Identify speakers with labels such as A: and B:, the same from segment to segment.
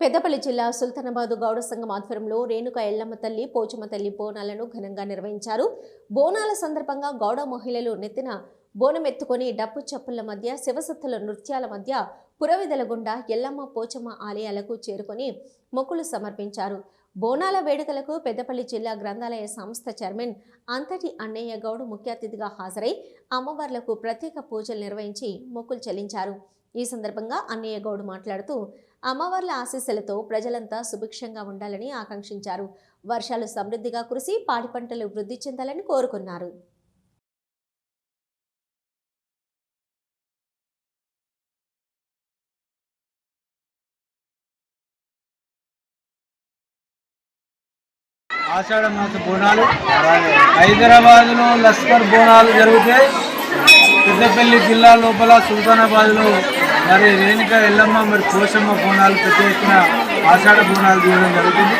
A: పెద్దపల్లి జిల్లా సుల్తానాబాద్ గౌడ సంఘం ఆధ్వర్యంలో రేణుక ఎల్లమ్మ తల్లి పోచమ్మ తల్లి బోనాలను ఘనంగా నిర్వహించారు. బోనాల సందర్భంగా గౌడ మహిళలు నెత్తిన బోనమెత్తుకొని డప్పు చప్పుల మధ్య శివసత్తుల నృత్యాల మధ్య పురవిదల గుండా ఎల్లమ్మ పోచమ్మ ఆలయాలకు చేరుకొని మొక్కులు సమర్పించారు. బోనాల వేడుకలకు పెద్దపల్లి జిల్లా గ్రంథాలయ సంస్థ చైర్మన్ అంతటి అన్నయ్య గౌడ్ ముఖ్య అతిథిగా హాజరై అమ్మవార్లకు ప్రత్యేక పూజలు నిర్వహించి మొక్కులు చెల్లించారు. ఈ సందర్భంగా అన్నయ్య గౌడ్ మాట్లాడుతూ అమ్మవార్ల ఆశీస్సులతో ప్రజలంతా సుభిక్షంగా ఉండాలని ఆకాంక్షించారు. వర్షాలు సమృద్ధిగా కురిసి పాడి పంటలు వృద్ధి చెందాలని కోరుకున్నారు.
B: ఆషాఢ మాస బోనాలు హైదరాబాద్లో లస్కర్ బోనాలు జరుగుతాయి. పెద్దపల్లి జిల్లా లోపల సుల్తానాబాద్లో మరి రేణుక ఎల్లమ్మ మరి పోషమ్మ బోనాలు పెద్ద ఎత్తున ఆషాఢ బోనాలు చేయడం జరుగుతుంది.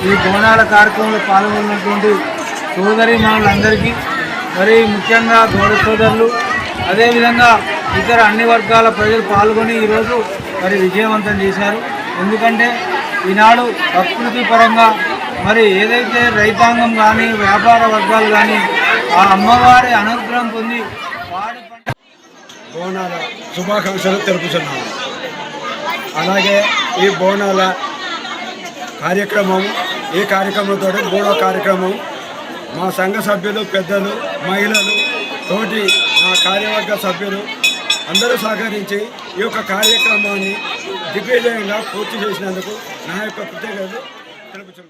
B: ఈ బోనాల కార్యక్రమంలో పాల్గొన్నటువంటి సోదరి మనులందరికీ మరి ముఖ్యంగా గౌడ సోదరులు అదేవిధంగా ఇతర అన్ని వర్గాల ప్రజలు పాల్గొని ఈరోజు మరి విజయవంతం చేశారు. ఎందుకంటే ఈనాడు ప్రకృతి పరంగా మరి ఏదైతే రైతాంగం కానీ వ్యాపార వర్గాలు కానీ ఆ అమ్మవారి అనుగ్రహం పొంది వాడి
C: బోనాల శుభాకాంక్షలు తెలుపుతున్నాము. అలాగే ఈ బోనాల కార్యక్రమం ఈ కార్యక్రమంతో మూడో కార్యక్రమం మా సంఘ సభ్యులు పెద్దలు మహిళలు తోటి మా కార్యవర్గ సభ్యులు అందరూ సహకరించి ఈ యొక్క కార్యక్రమాన్ని దిగ్విజయంగా పూర్తి చేసినందుకు నా యొక్క కృతజ్ఞతలు తెలుపుతున్నాను.